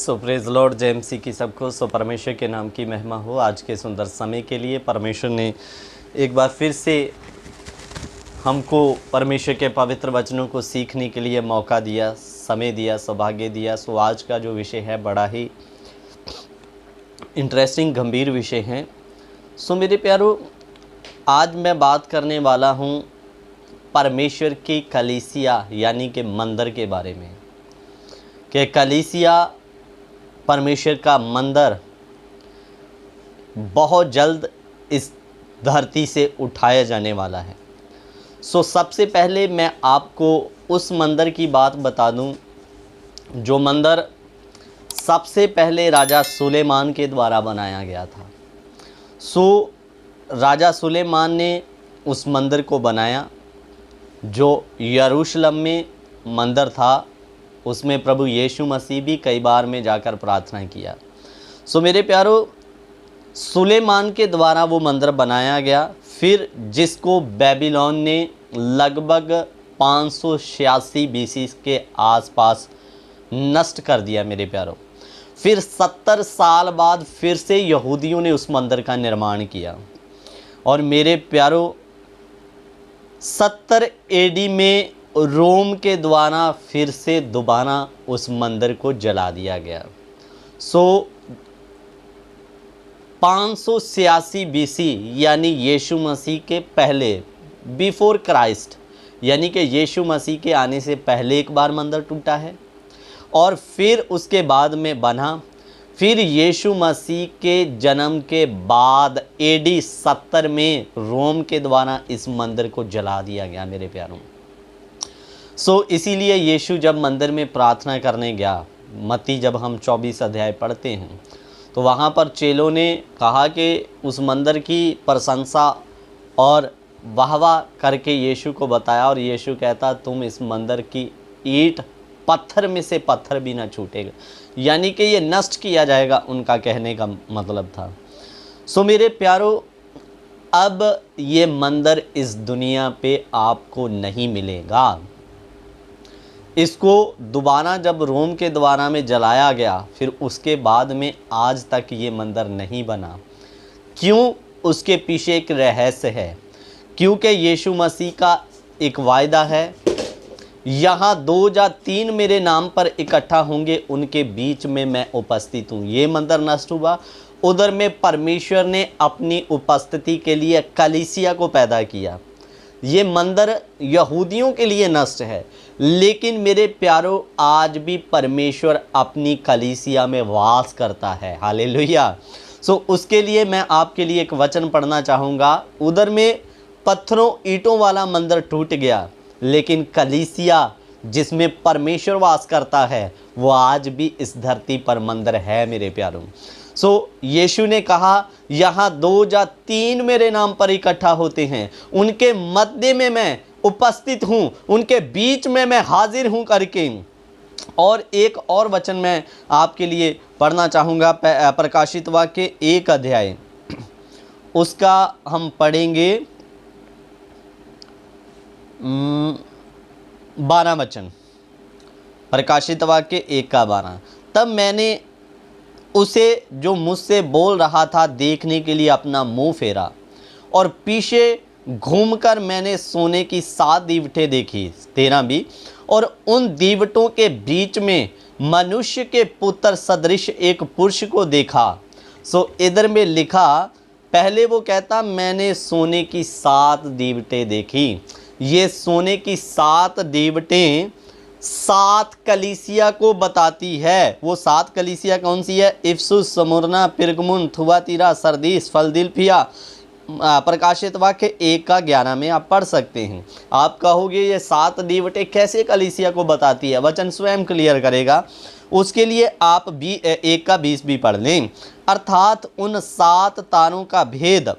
सो praise Lord जय मसीह की सबको। सो परमेश्वर के नाम की महिमा हो। आज के सुंदर समय के लिए परमेश्वर ने एक बार फिर से हमको परमेश्वर के पवित्र वचनों को सीखने के लिए मौका दिया, समय दिया, सौभाग्य दिया। सो आज का जो विषय है बड़ा ही इंटरेस्टिंग गंभीर विषय है। सो मेरे प्यारो, आज मैं बात करने वाला हूँ परमेश्वर की कलीसिया यानी कि मंदिर के बारे में, कि कलीसिया परमेश्वर का मंदिर बहुत जल्द इस धरती से उठाया जाने वाला है। सो सबसे पहले मैं आपको उस मंदिर की बात बता दूं जो मंदिर सबसे पहले राजा सुलेमान के द्वारा बनाया गया था। सो राजा सुलेमान ने उस मंदिर को बनाया जो यरूशलेम में मंदिर था। उसमें प्रभु यीशु मसीह भी कई बार में जाकर प्रार्थना किया। सो मेरे प्यारो, सुलेमान के द्वारा वो मंदिर बनाया गया, फिर जिसको बेबीलोन ने लगभग 586 बीसी के आसपास नष्ट कर दिया मेरे प्यारो। फिर 70 साल बाद फिर से यहूदियों ने उस मंदिर का निर्माण किया और मेरे प्यारो 70 एडी में रोम के द्वारा फिर से दोबारा उस मंदिर को जला दिया गया। सो 586 बीसी यानी यीशु मसीह के पहले, बिफोर क्राइस्ट, यानी कि यीशु मसीह के आने से पहले एक बार मंदिर टूटा है और फिर उसके बाद में बना। फिर यीशु मसीह के जन्म के बाद एडी 70 में रोम के द्वारा इस मंदिर को जला दिया गया मेरे प्यारों। सो इसीलिए यीशु जब मंदिर में प्रार्थना करने गया, मत्ती जब हम 24 अध्याय पढ़ते हैं तो वहाँ पर चेलों ने कहा कि उस मंदिर की प्रशंसा और वाहवाह करके यीशु को बताया और यीशु कहता तुम इस मंदिर की ईंट पत्थर में से पत्थर भी ना छूटेगा, यानी कि ये नष्ट किया जाएगा, उनका कहने का मतलब था। सो मेरे प्यारो, अब ये मंदिर इस दुनिया पे आपको नहीं मिलेगा। इसको दोबारा जब रोम के द्वारा में जलाया गया, फिर उसके बाद में आज तक ये मंदिर नहीं बना। क्यों? उसके पीछे एक रहस्य है। क्योंकि यीशु मसीह का एक वायदा है, यहाँ 2 या 3 मेरे नाम पर इकट्ठा होंगे उनके बीच में मैं उपस्थित हूँ। ये मंदिर नष्ट हुआ, उधर में परमेश्वर ने अपनी उपस्थिति के लिए कलीसिया को पैदा किया। ये मंदिर यहूदियों के लिए नष्ट है, लेकिन मेरे प्यारो आज भी परमेश्वर अपनी कलीसिया में वास करता है। हालेलुया। सो उसके लिए मैं आपके लिए एक वचन पढ़ना चाहूँगा। उधर में पत्थरों ईंटों वाला मंदिर टूट गया, लेकिन कलीसिया जिसमें परमेश्वर वास करता है वो आज भी इस धरती पर मंदिर है मेरे प्यारों। सो यीशु ने कहा यहाँ 2 या 3 मेरे नाम पर इकट्ठा होते हैं, उनके मध्य में मैं उपस्थित हूँ, उनके बीच में मैं हाजिर हूँ करके। और एक और वचन मैं आपके लिए पढ़ना चाहूँगा, प्रकाशित वाक्य 1 अध्याय, उसका हम पढ़ेंगे 12 वचन। प्रकाशित वाक्य 1 का 12। तब मैंने उसे जो मुझसे बोल रहा था देखने के लिए अपना मुंह फेरा और पीछे घूमकर मैंने सोने की 7 दीवटें देखी, 13 भी, और उन दीवटों के बीच में मनुष्य के पुत्र सदृश एक पुरुष को देखा। सो इधर में लिखा, पहले वो कहता मैंने सोने की 7 दीवटें देखी। ये सोने की 7 दीवटें 7 कलीसिया को बताती है। वो 7 कलीसिया कौन सी है? Ephesus, Smyrna, Pergamum, Thyatira, Sardis, Philadelphia. प्रकाशित वाक्य 1 का 11 में आप पढ़ सकते हैं। आप कहोगे ये 7 दीवटें कैसे कलीसिया को बताती है? वचन स्वयं क्लियर करेगा। उसके लिए आप 1 का 20 भी पढ़ लें। अर्थात उन 7 तारों का भेद,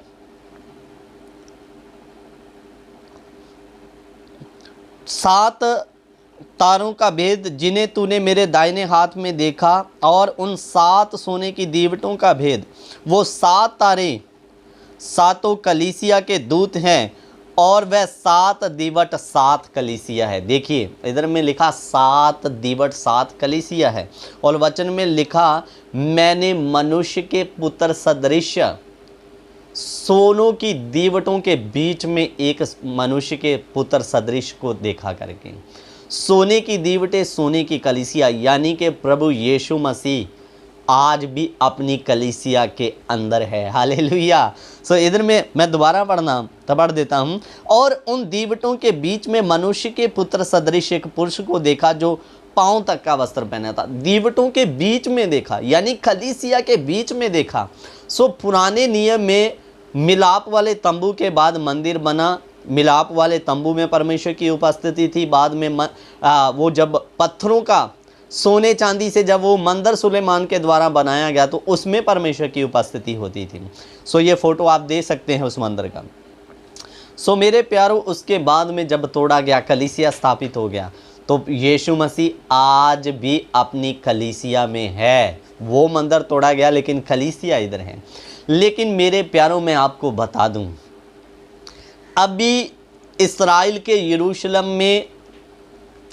7 तारों का भेद जिन्हें तूने मेरे दाहिने हाथ में देखा, और उन 7 सोने की दीवटों का भेद। वो 7 तारे 7 कलीसिया के दूत हैं और वह 7 दिवट 7 कलीसिया है। देखिए इधर में लिखा 7 दिवट 7 कलीसिया है, और वचन में लिखा मैंने मनुष्य के पुत्र सदृश सोनों की दीवटों के बीच में एक मनुष्य के पुत्र सदृश को देखा करके। सोने की दीवटें, सोने की कलीसिया, यानी कि प्रभु यीशु मसीह आज भी अपनी कलीसिया के अंदर है। हालेलुया। सो इधर में मैं दोबारा पढ़ देता हूँ। और उन दीवटों के बीच में मनुष्य के पुत्र सदृश एक पुरुष को देखा जो पांव तक का वस्त्र पहना था। दीवटों के बीच में देखा, यानी कलीसिया के बीच में देखा। सो पुराने नियम में मिलाप वाले तंबू के बाद मंदिर बना। मिलाप वाले तंबू में परमेश्वर की उपस्थिति थी। बाद में वो जब पत्थरों का, सोने चांदी से जब वो मंदिर सुलेमान के द्वारा बनाया गया तो उसमें परमेश्वर की उपस्थिति होती थी। सो ये फोटो आप देख सकते हैं उस मंदिर का। सो मेरे प्यारों, उसके बाद में जब तोड़ा गया, कलीसिया स्थापित हो गया, तो यीशु मसीह आज भी अपनी कलीसिया में है। वो मंदिर तोड़ा गया लेकिन कलीसिया इधर है। लेकिन मेरे प्यारों, मैं आपको बता दूं, अभी इस्राएल के यरूशलेम में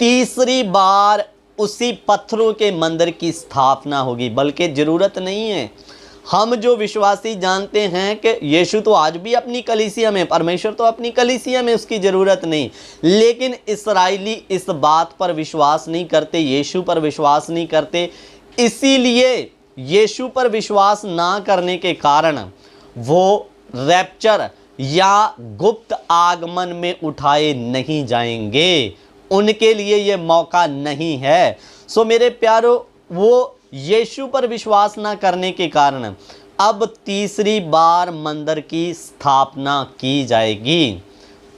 तीसरी बार उसी पत्थरों के मंदिर की स्थापना होगी। बल्कि ज़रूरत नहीं है, हम जो विश्वासी जानते हैं कि यीशु तो आज भी अपनी कलीसिया में, परमेश्वर तो अपनी कलीसिया में, उसकी ज़रूरत नहीं। लेकिन इस्राएली इस बात पर विश्वास नहीं करते, यीशु पर विश्वास नहीं करते। इसीलिए यीशु पर विश्वास ना करने के कारण वो रैप्चर या गुप्त आगमन में उठाए नहीं जाएंगे। उनके लिए ये मौका नहीं है। सो मेरे प्यारो, वो यीशु पर विश्वास ना करने के कारण अब तीसरी बार मंदिर की स्थापना की जाएगी।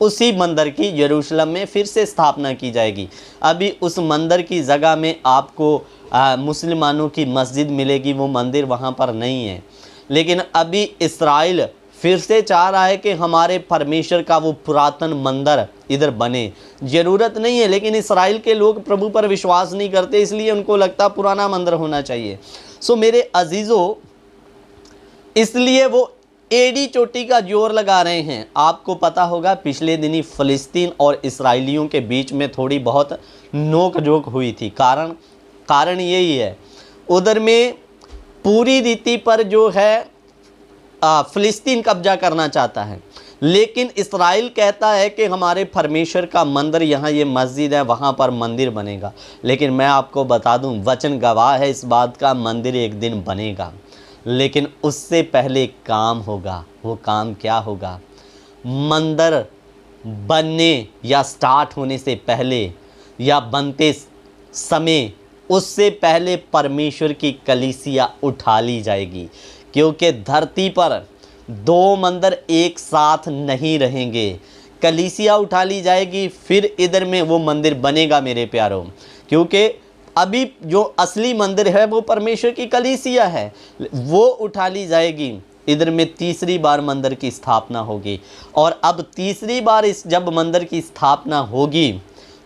उसी मंदिर की यरूशलेम में फिर से स्थापना की जाएगी। अभी उस मंदिर की जगह में आपको मुसलमानों की मस्जिद मिलेगी, वो मंदिर वहाँ पर नहीं है। लेकिन अभी इस्राएल फिर से चाह रहा है कि हमारे परमेश्वर का वो पुरातन मंदिर इधर बने। ज़रूरत नहीं है, लेकिन इस्राएल के लोग प्रभु पर विश्वास नहीं करते, इसलिए उनको लगता पुराना मंदिर होना चाहिए। सो मेरे अजीज़ों, इसलिए वो एड़ी चोटी का जोर लगा रहे हैं। आपको पता होगा पिछले दिनी फ़लस्तीन और इसराइलियों के बीच में थोड़ी बहुत नोक झोंक हुई थी। कारण यही है, उधर में पूरी रीति पर जो है फ़लस्तीन कब्जा करना चाहता है, लेकिन इस्राएल कहता है कि हमारे परमेश्वर का मंदिर, यहाँ ये मस्जिद है, वहाँ पर मंदिर बनेगा। लेकिन मैं आपको बता दूँ, वचन गवाह है इस बात का, मंदिर एक दिन बनेगा, लेकिन उससे पहले काम होगा। वो काम क्या होगा? मंदिर बनने या स्टार्ट होने से पहले या बनते समय, उससे पहले परमेश्वर की कलीसिया उठा ली जाएगी। क्योंकि धरती पर दो मंदिर एक साथ नहीं रहेंगे। कलीसिया उठा ली जाएगी, फिर इधर में वो मंदिर बनेगा मेरे प्यारों। क्योंकि अभी जो असली मंदिर है वो परमेश्वर की कलीसिया है, वो उठा ली जाएगी। इधर में तीसरी बार मंदिर की स्थापना होगी। और अब तीसरी बार जब मंदिर की स्थापना होगी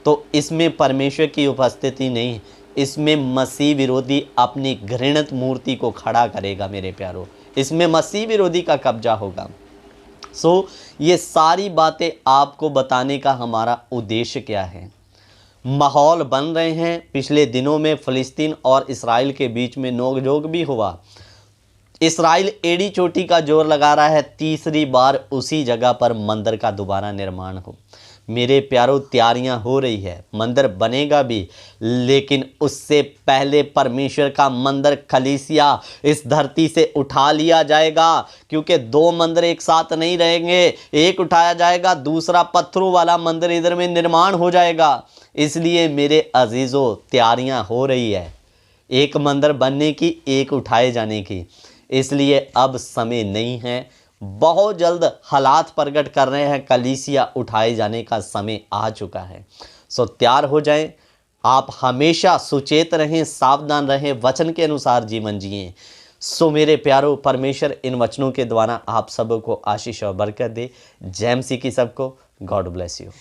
तो इसमें परमेश्वर की उपस्थिति नहीं, इसमें मसीह विरोधी अपनी घृणित मूर्ति को खड़ा करेगा मेरे प्यारों। इसमें मसीह विरोधी का कब्जा होगा। सो ये सारी बातें आपको बताने का हमारा उद्देश्य क्या है? माहौल बन रहे हैं। पिछले दिनों में फ़लस्तीन और इस्राएल के बीच में नोकझोंक भी हुआ। इस्राएल एड़ी चोटी का जोर लगा रहा है तीसरी बार उसी जगह पर मंदिर का दोबारा निर्माण हो। मेरे प्यारों, तैयारियां हो रही है, मंदिर बनेगा भी, लेकिन उससे पहले परमेश्वर का मंदिर कलीसिया इस धरती से उठा लिया जाएगा। क्योंकि दो मंदिर एक साथ नहीं रहेंगे, एक उठाया जाएगा, दूसरा पत्थरों वाला मंदिर इधर में निर्माण हो जाएगा। इसलिए मेरे अजीज़ों, तैयारियां हो रही है, एक मंदिर बनने की, एक उठाए जाने की। इसलिए अब समय नहीं है, बहुत जल्द हालात प्रकट कर रहे हैं, कलीसिया उठाए जाने का समय आ चुका है। सो तैयार हो जाएं। आप हमेशा सुचेत रहें, सावधान रहें, वचन के अनुसार जीवन जिएं। सो मेरे प्यारों, परमेश्वर इन वचनों के द्वारा आप सबको आशीष और बरकत दे। जय मसीह की सबको। God bless you.